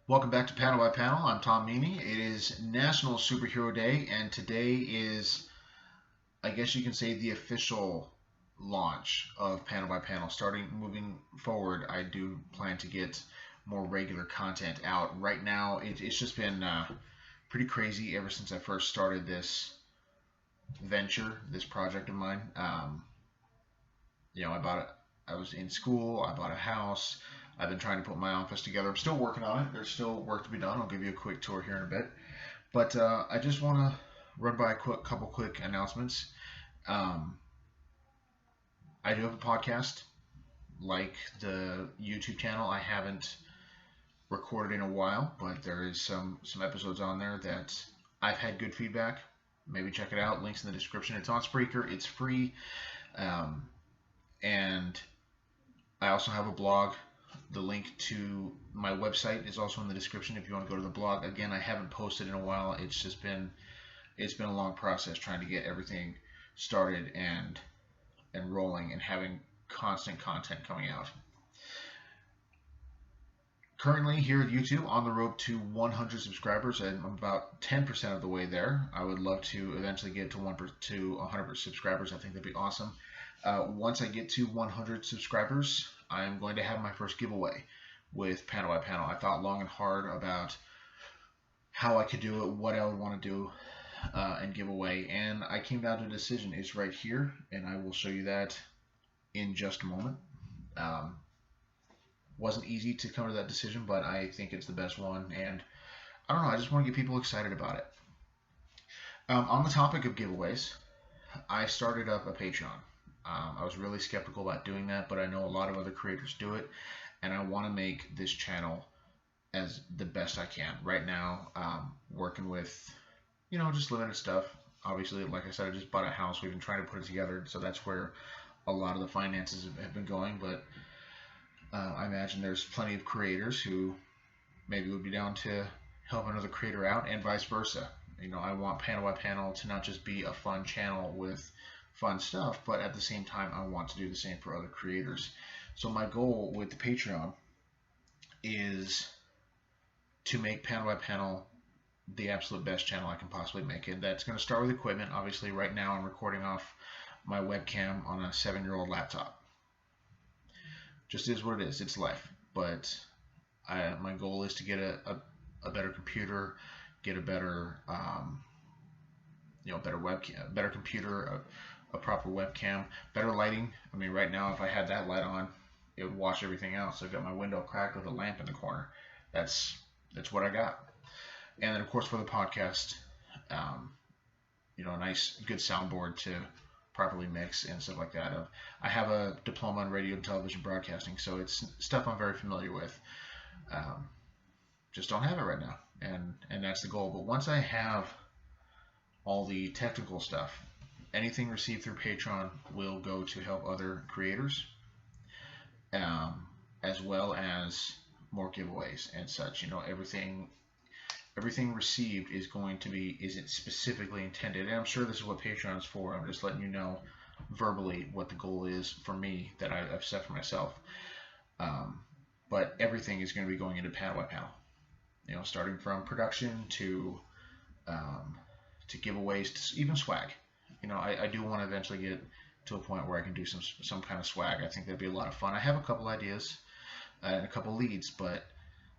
Welcome back to Panel by Panel. I'm Tom Meany. It is National Superhero Day, and today is, I guess you can say, the official launch of Panel by Panel. Moving forward, I do plan to get more regular content out. Right now, it's just been pretty crazy ever since I first started this venture, this project of mine. I was in school, I bought a house. I've been trying to put my office together. I'm still working on it. There's still work to be done. I'll give you a quick tour here in a bit. But I just want to run by a couple quick announcements. I do have a podcast, like the YouTube channel. I haven't recorded in a while, but there is some episodes on there that I've had good feedback. Maybe check it out. Links in the description. It's on Spreaker. It's free. And I also have a blog. The link to my website is also in the description if you want to go to the blog. Again, I haven't posted in a while. It's been a long process trying to get everything started and rolling and having constant content coming out. Currently here at YouTube, on the road to 100 subscribers, and I'm about 10% of the way there. I would love to eventually get to 100 subscribers. I think that'd be awesome. Once I get to 100 subscribers, I'm going to have my first giveaway with Panel by Panel. I thought long and hard about how I could do it, what I would want to do, and give away, and I came down to a decision. It's right here, and I will show you that in just a moment. Wasn't easy to come to that decision, but I think it's the best one, and I don't know, I just want to get people excited about it. On the topic of giveaways, I started up a Patreon. I was really skeptical about doing that, but I know a lot of other creators do it, and I want to make this channel as the best I can. Right now, working with, just limited stuff. Obviously, like I said, I just bought a house. We've been trying to put it together, so that's where a lot of the finances have been going, but I imagine there's plenty of creators who maybe would be down to help another creator out, and vice versa. I want Panel by Panel to not just be a fun channel with fun stuff, but at the same time, I want to do the same for other creators. So my goal with the Patreon is to make Panel by Panel the absolute best channel I can possibly make it. That's going to start with equipment. Obviously, right now I'm recording off my webcam on a 7-year-old laptop. Just is what it is. It's life. But my goal is to get a better computer, get a better better webcam, better computer, a proper webcam, better lighting. I mean, right now, if I had that light on, it would wash everything out. So I've got my window cracked with a lamp in the corner. That's what I got. And then, of course, for the podcast, a nice, good soundboard to properly mix and stuff like that. I have a diploma in radio and television broadcasting, so it's stuff I'm very familiar with. Just don't have it right now, and that's the goal. But once I have all the technical stuff, anything received through Patreon will go to help other creators, as well as more giveaways and such. Everything received isn't specifically intended, and I'm sure this is what Patreon is for. I'm just letting you know verbally what the goal is for me that I've set for myself. But everything is going to be going into Panel by Panel. Starting from production to giveaways to even swag. I do want to eventually get to a point where I can do some kind of swag. I think that'd be a lot of fun. I have a couple ideas and a couple leads, but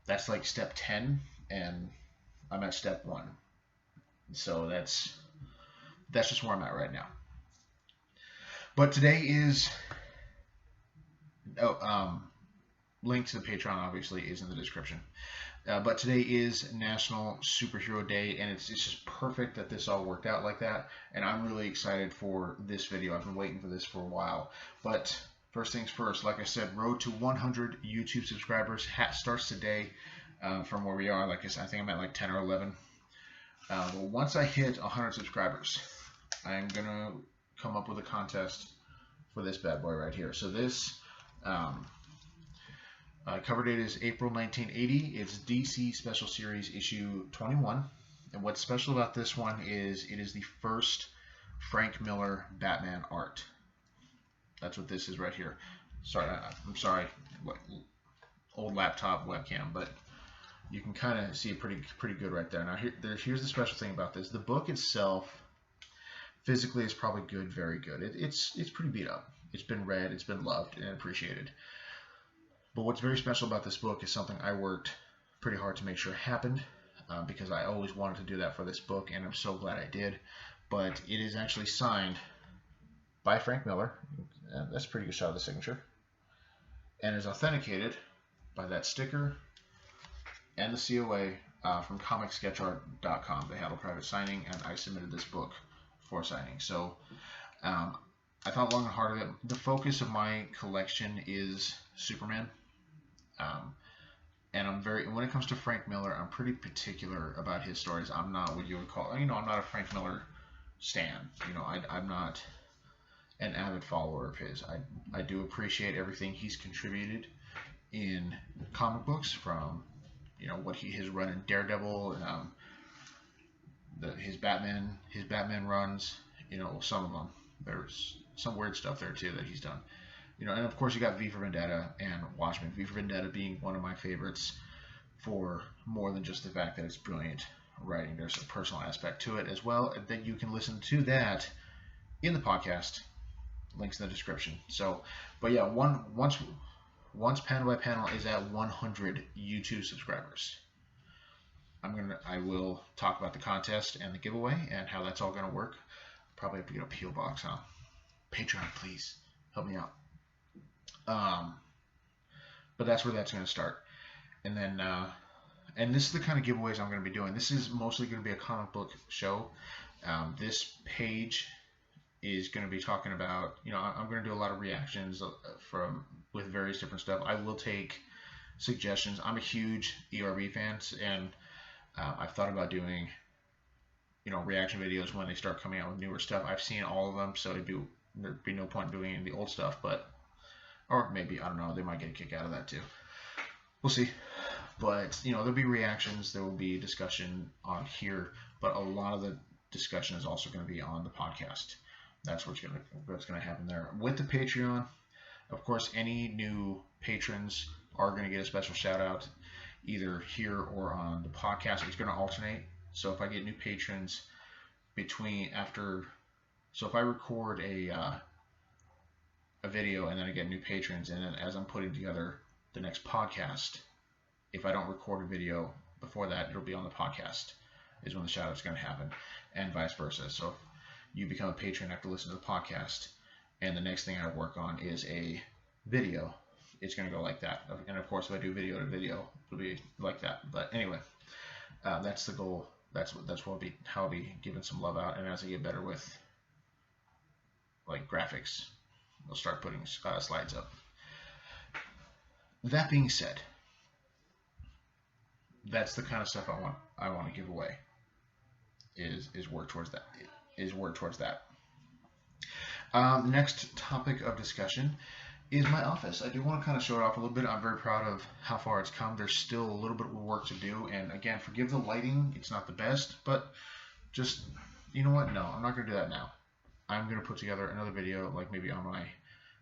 that's like step 10, and I'm at step 1. So that's just where I'm at right now. But today is link to the Patreon obviously is in the description. But today is National Superhero Day, and it's just perfect that this all worked out like that. And I'm really excited for this video. I've been waiting for this for a while. But first things first, like I said, road to 100 YouTube subscribers starts today from where we are. Like I said, I think I'm at like 10 or 11. But once I hit 100 subscribers, I'm going to come up with a contest for this bad boy right here. So this cover date is April 1980. It's DC Special Series issue 21. And what's special about this one is it is the first Frank Miller Batman art. That's what this is right here. Sorry, I'm sorry, old laptop webcam, but You can kind of see it pretty good right there. Now here's the special thing about this. The book itself, physically, is probably good, very good. It's pretty beat up. It's been read, it's been loved and appreciated. But what's very special about this book is something I worked pretty hard to make sure happened, because I always wanted to do that for this book, and I'm so glad I did. But it is actually signed by Frank Miller. That's a pretty good shot of the signature. And is authenticated by that sticker and the COA from comicsketchart.com. They had a private signing, and I submitted this book for signing. So I thought long and hard of it. The focus of my collection is Superman. And when it comes to Frank Miller, I'm pretty particular about his stories. I'm not what you would call, I'm not a Frank Miller stan. I'm not an avid follower of his. I do appreciate everything he's contributed in comic books, from what he has run in Daredevil, his Batman runs. Some of them. There's some weird stuff there too that he's done. And of course you got V for Vendetta and Watchmen. V for Vendetta being one of my favorites for more than just the fact that it's brilliant writing. There's a personal aspect to it as well, that you can listen to that in the podcast. Links in the description. So, but yeah, once Panel by Panel is at 100 YouTube subscribers, I will talk about the contest and the giveaway and how that's all gonna work. Probably have to get a P.O. box, huh? Patreon, please help me out. But that's where that's going to start. And then, and this is the kind of giveaways I'm going to be doing. This is mostly going to be a comic book show. This page is going to be talking about, I'm going to do a lot of reactions with various different stuff. I will take suggestions. I'm a huge ERB fan, and I've thought about doing, reaction videos when they start coming out with newer stuff. I've seen all of them, so there'd be no point doing the old stuff, or maybe, I don't know, they might get a kick out of that too. We'll see. But, there'll be reactions, there will be discussion on here, but a lot of the discussion is also going to be on the podcast. That's what's going to happen there. With the Patreon, of course, any new patrons are going to get a special shout out either here or on the podcast. It's going to alternate. So if I get new patrons so if I record a video and then I get new patrons, and then as I'm putting together the next podcast, if I don't record a video before that, it'll be on the podcast is when the shout out's going to happen, and vice versa. So if you become a patron after listening to the podcast, and the next thing I work on is a video, it's going to go like that. And of course, if I do video to video, it'll be like that. But anyway, that's the goal. That's how I'll be giving some love out. And as I get better with graphics, we'll start putting slides up. That being said, that's the kind of stuff I want to give away. Is work towards that. Next topic of discussion is my office. I do want to kind of show it off a little bit. I'm very proud of how far it's come. There's still a little bit of work to do, and again, forgive the lighting. It's not the best, but just, you know what? No, I'm not going to do that now. I'm going to put together another video, maybe on my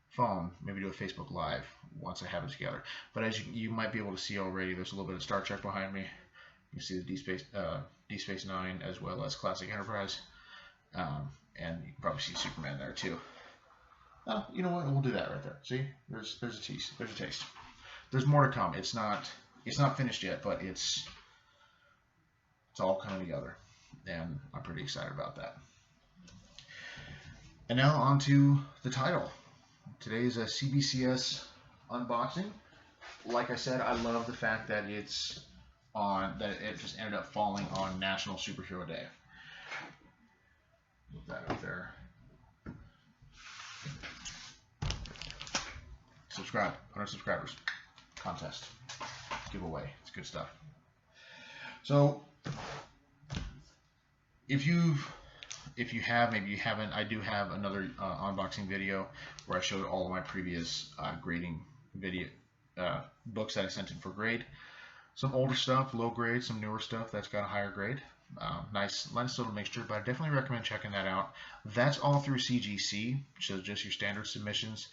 phone, maybe do a Facebook Live once I have it together. But as you might be able to see already, there's a little bit of Star Trek behind me. You can see the D Space Nine as well as Classic Enterprise, and you can probably see Superman there too. You know what? We'll do that right there. See, there's a tease. There's a taste. There's more to come. It's not finished yet, but it's all coming together, and I'm pretty excited about that. And now on to the title. Today is a CBCS unboxing. Like I said, I love the fact that it just ended up falling on National Superhero Day. Put that up there. Subscribe, 100 subscribers, contest, giveaway. It's good stuff. So, if you have, maybe you haven't, I do have another unboxing video where I showed all of my previous grading video books that I sent in for grade. Some older stuff, low grade, some newer stuff that's got a higher grade. Nice little mixture, but I definitely recommend checking that out. That's all through CGC, so just your standard submissions.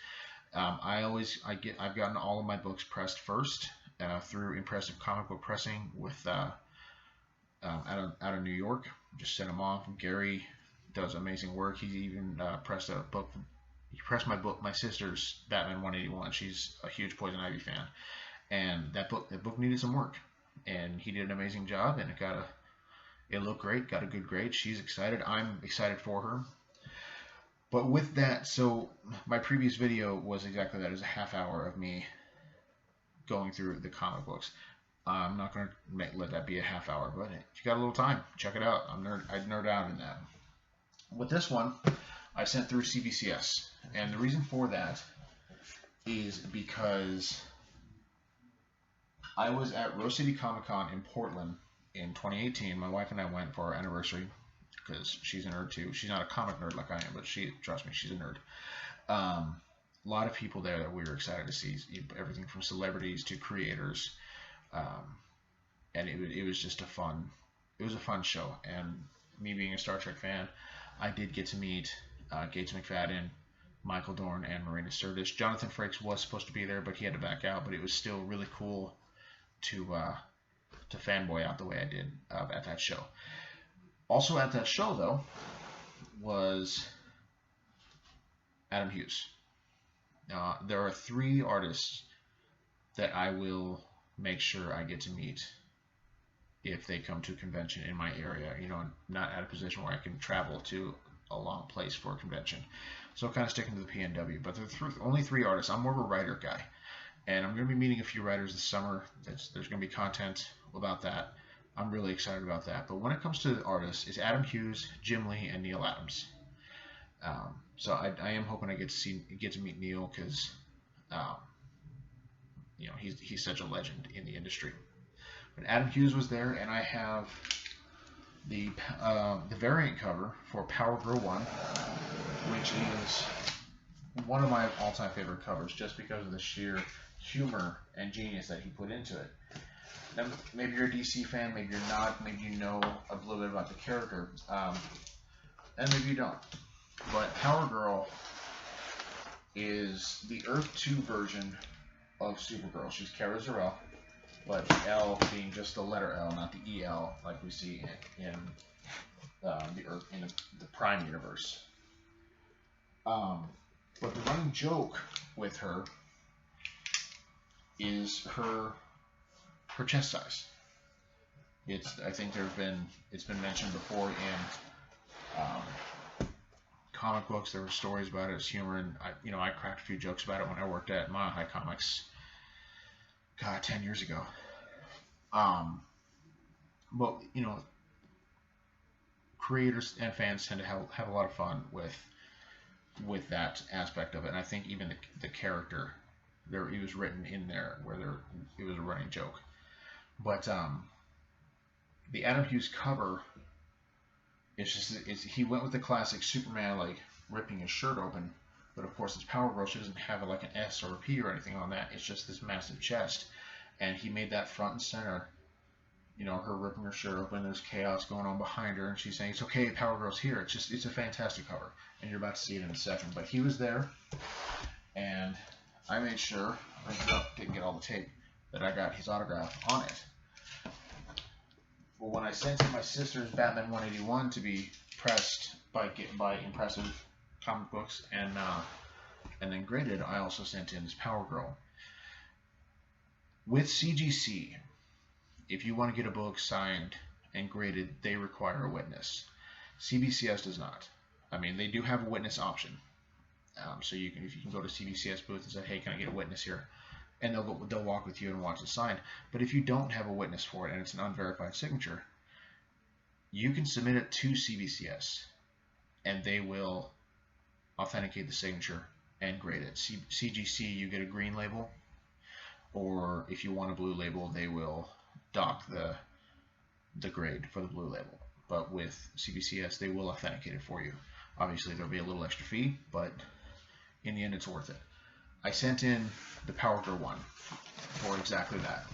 I've gotten all of my books pressed first, through Impressive Comic Book Pressing with out of New York. Just sent them on. Gary does amazing work. He even pressed a book. He pressed my sister's Batman 181. She's a huge Poison Ivy fan, and that book needed some work, and he did an amazing job, and it looked great. Got a good grade. She's excited. I'm excited for her. But with that, so my previous video was exactly that. It was a half hour of me going through the comic books. I'm not going to let that be a half hour, but if you got a little time, check it out. I nerd out in that. With this one, I sent through CBCS, and the reason for that is because I was at Rose City Comic Con in Portland in 2018. My wife and I went for our anniversary because she's a nerd too. She's not a comic nerd like I am, but trust me, she's a nerd. A lot of people there that we were excited to see, everything from celebrities to creators, and it was just a fun show. And me being a Star Trek fan, I did get to meet Gates McFadden, Michael Dorn, and Marina Sirtis. Jonathan Frakes was supposed to be there, but he had to back out. But it was still really cool to fanboy out the way I did at that show. Also at that show, though, was Adam Hughes. There are 3 artists that I will make sure I get to meet if they come to a convention in my area. Not at a position where I can travel to a long place for a convention. So kind of sticking to the PNW. But there are only 3 artists. I'm more of a writer guy. And I'm going to be meeting a few writers this summer. There's going to be content about that. I'm really excited about that. But when it comes to the artists, it's Adam Hughes, Jim Lee, and Neil Adams. So I am hoping I get to meet Neil because he's such a legend in the industry. But Adam Hughes was there, and I have the variant cover for Power Girl 1, which is one of my all-time favorite covers, just because of the sheer humor and genius that he put into it. Now, maybe you're a DC fan, maybe you're not, maybe you know a little bit about the character, and maybe you don't. But Power Girl is the Earth 2 version of Supergirl. She's Kara Zor-El, but the L being just the letter L, not the EL like we see in the Earth in the Prime universe. But the running joke with her is her chest size. I think it's been mentioned before in comic books. There were stories about it. It's humor, and I cracked a few jokes about it when I worked at Mile High Comics. 10 years ago. But creators and fans tend to have a lot of fun with that aspect of it, and I think even the character it was written in there where it was a running joke. But the Adam Hughes cover he went with the classic Superman like ripping his shirt open, but of course it's Power Girl. She doesn't have like an S or a P or anything on that. It's just this massive chest, and he made that front and center. Her ripping her shirt open. There's chaos going on behind her, and she's saying, "It's okay, Power Girl's here." It's a fantastic cover, and you're about to see it in a second. But he was there, and I made sure didn't get all the tape that I got his autograph on it. Well, when I sent in my sister's Batman 181 to be pressed by Impressive Comic Books and then graded, I also sent in this Power Girl. With CGC, if you want to get a book signed and graded, they require a witness. CBCS does not. I mean, they do have a witness option. So if you can go to CBCS booth and say, "Hey, can I get a witness here?" And they'll walk with you and watch it signed. But if you don't have a witness for it and it's an unverified signature, you can submit it to CBCS, and they will authenticate the signature and grade it. CGC, you get a green label, or if you want a blue label, they will dock the grade for the blue label. But with CBCS, they will authenticate it for you. Obviously, there'll be a little extra fee, but in the end, it's worth it. I sent in the Power Girl 1 for exactly that.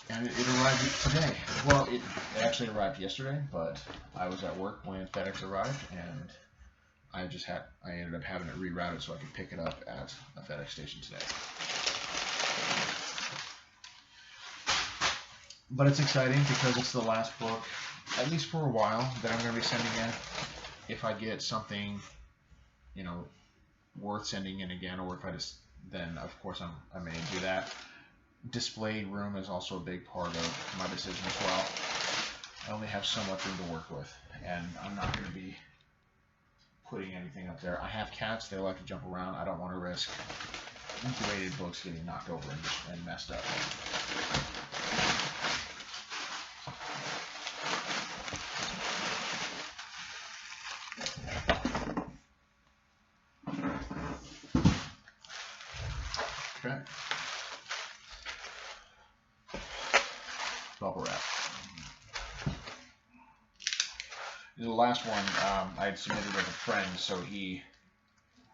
And it arrived today. Well, it actually arrived yesterday, but I was at work when FedEx arrived, and I ended up having it rerouted so I could pick it up at a FedEx station today. But it's exciting because it's the last book, at least for a while, that I'm going to be sending in. If I get something, you know, worth sending in again, or if I just, then of course I may do that. Display room is also a big part of my decision as well. I only have so much room to work with, and I'm not going to be putting anything up there. I have cats, they like to jump around. I don't want to risk graded books getting knocked over and messed up. Okay. Bubble wrap. The last one I had submitted with a friend, so he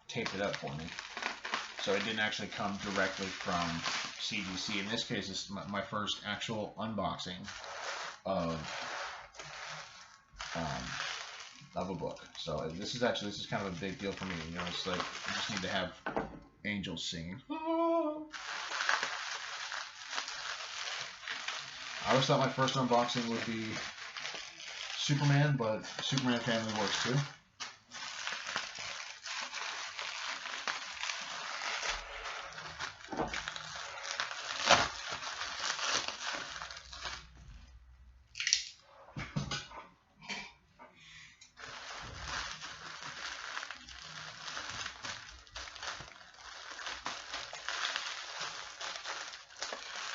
taped it up for me. So it didn't actually come directly from CBC. In this case, it's my first actual unboxing of a book. So this is kind of a big deal for me. You know, it's like I just need to have angels singing. I always thought my first unboxing would be Superman, but Superman Family works too.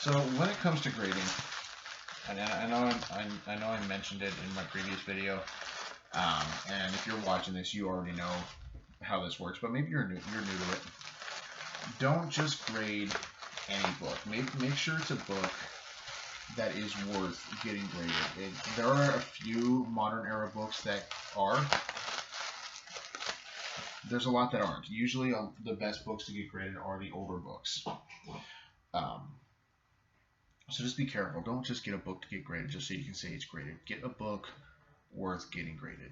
So when it comes to grading, and I know I mentioned it in my previous video, and if you're watching this, you already know how this works, but maybe you're new to it. Don't just grade any book. Make sure it's a book that is worth getting graded. There are a few modern era books that are. There's a lot that aren't. Usually the best books to get graded are the older books. So just be careful. Don't just get a book to get graded just so you can say it's graded. Get a book worth getting graded.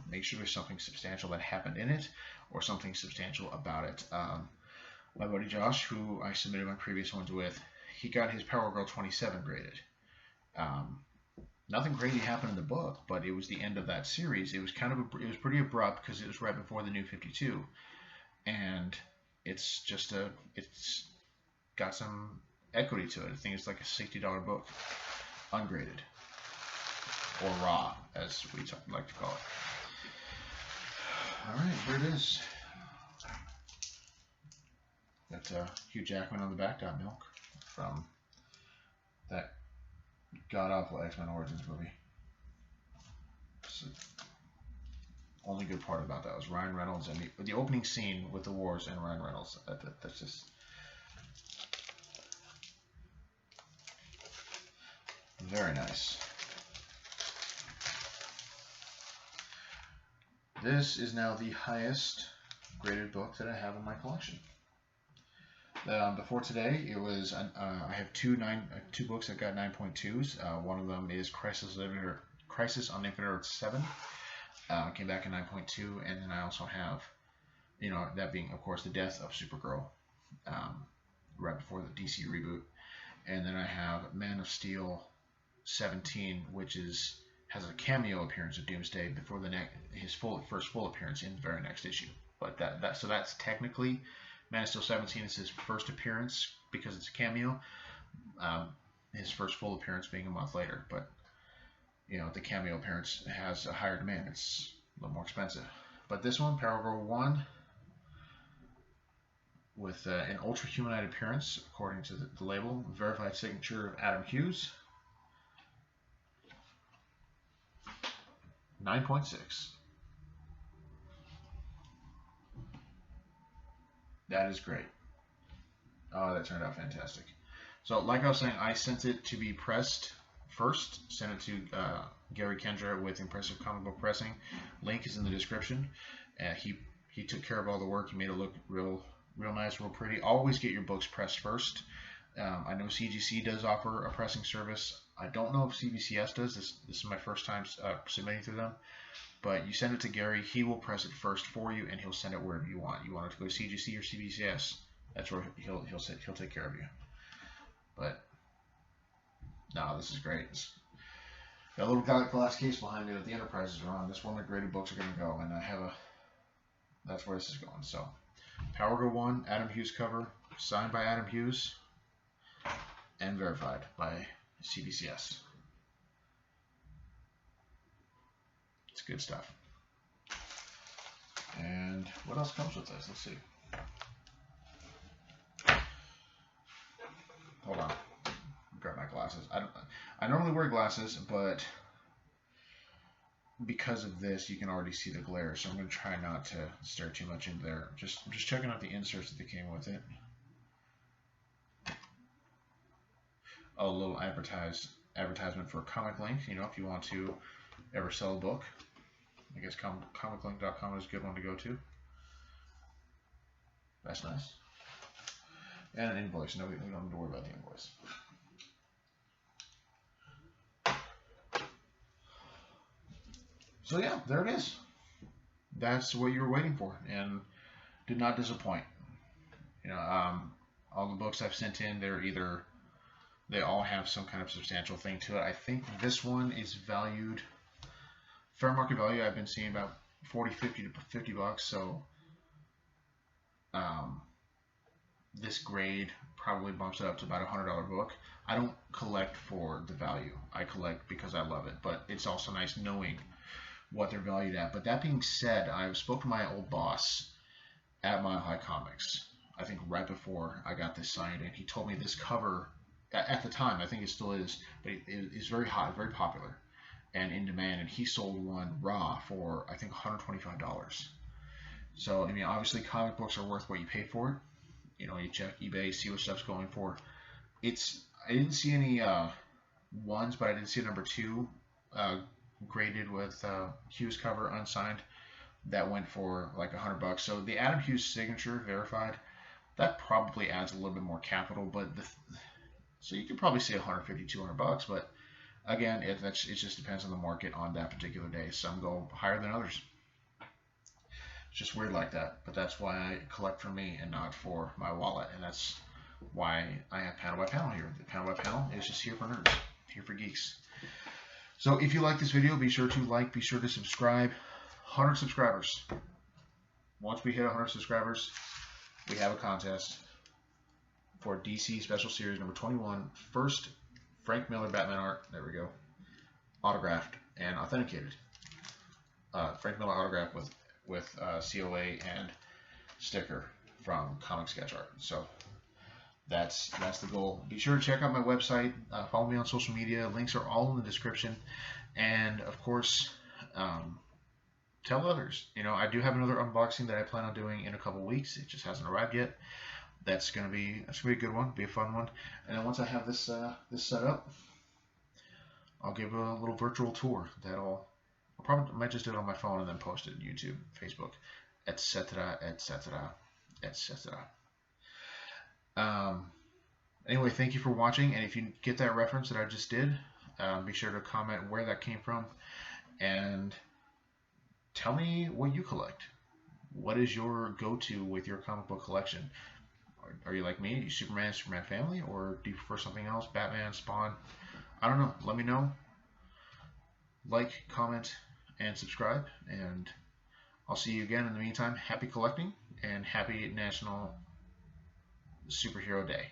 Make sure there's something substantial that happened in it or something substantial about it. My buddy Josh, who I submitted my previous ones with, he got his Power Girl 27 graded. Nothing crazy happened in the book, but it was the end of that series. It was pretty abrupt because it was right before the New 52, and it's got some equity to it. I think it's like a $60 book, ungraded, or raw, as we like to call it. All right, here it is. Got Hugh Jackman on the back, got milk from that god-awful X-Men Origins movie. So, only good part about that was Ryan Reynolds and the opening scene with the wars and Ryan Reynolds. That's just very nice. This is now the highest graded book that I have in my collection. Before today, it was I have two books that got 9.2s. One of them is Crisis on Infinite Earth 7. Came back in 9.2, and then I also have, that being of course the death of Supergirl, right before the DC reboot, and then I have Man of Steel 17, which has a cameo appearance of Doomsday before his first full appearance in the very next issue. But so that's technically Man of Steel 17 is his first appearance because it's a cameo. His first full appearance being a month later, but the cameo appearance has a higher demand. It's a little more expensive. But this one, Power Girl 1, with an ultra humanite appearance, according to the label, verified signature of Adam Hughes. 9.6. That is great. Oh, that turned out fantastic. So, like I was saying, I sent it to be pressed first. Sent it to Gary Kendra with Impressive Comic Book Pressing. Link is in the description. He took care of all the work. He made it look real nice, real pretty. Always get your books pressed first. I know CGC does offer a pressing service. I don't know if CBCS does. This is my first time submitting through them. But you send it to Gary. He will press it first for you, and he'll send it wherever you want. You want it to go to CGC or CBCS. That's where he'll take care of you. But No, this is great. Got a little glass case behind it. The Enterprises are on. This is where my graded books are going to go, and I have a. That's where this is going. So, Power Girl 1, Adam Hughes cover, signed by Adam Hughes, and verified by CBCS. It's good stuff. And what else comes with this? Let's see. Hold on. Grab my glasses. I normally wear glasses, but because of this, you can already see the glare, so I'm going to try not to stare too much into there. I'm just checking out the inserts that came with it. Oh, a little advertisement for Comic Link. You know, if you want to ever sell a book, I guess comiclink.com is a good one to go to. That's nice. And an invoice. No, we don't have to worry about the invoice. So yeah, there it is. That's what you were waiting for, and did not disappoint. You know, all the books I've sent in, they all have some kind of substantial thing to it. I think this one is valued, fair market value, I've been seeing about 40, 50 to 50 bucks. So this grade probably bumps it up to about a $100 book. I don't collect for the value. I collect because I love it, but it's also nice knowing what they're valued at. But that being said, I spoke to my old boss at Mile High Comics, I think right before I got this signed, and he told me this cover, at the time, I think it still is, but it is very hot, very popular, and in demand, and he sold one raw for, I think, $125. So, I mean, obviously comic books are worth what you pay for it. You know, you check eBay, see what stuff's going for. I didn't see any ones, but I did see a number 2 graded with Hughes cover unsigned that went for like $100. So the Adam Hughes signature verified, that probably adds a little bit more capital, but so you could probably say 150, 200 bucks, but again, it just depends on the market on that particular day. Some go higher than others. It's just weird like that, but that's why I collect for me and not for my wallet, and that's why I have Panel by Panel here. The Panel by Panel is just here for nerds, here for geeks. So if you like this video, be sure to like, be sure to subscribe. 100 subscribers. Once we hit 100 subscribers, we have a contest for DC Special Series number 21, first Frank Miller Batman art. There we go. Autographed and authenticated. Frank Miller autograph with COA and sticker from Comic Sketch Art. So that's the goal. Be sure to check out my website. Follow me on social media. Links are all in the description. And of course, tell others. You know, I do have another unboxing that I plan on doing in a couple weeks. It just hasn't arrived yet. That's gonna be a good one. Be a fun one. And then once I have this set up, I'll give a little virtual tour. I might just do it on my phone and then post it on YouTube, Facebook, etc., etc., etc. Anyway, thank you for watching, and if you get that reference that I just did, be sure to comment where that came from, and tell me what you collect. What is your go-to with your comic book collection? Are you like me? Are you Superman family, or do you prefer something else? Batman, Spawn? I don't know. Let me know. Like, comment, and subscribe, and I'll see you again. In the meantime, happy collecting, and happy National Superhero Day.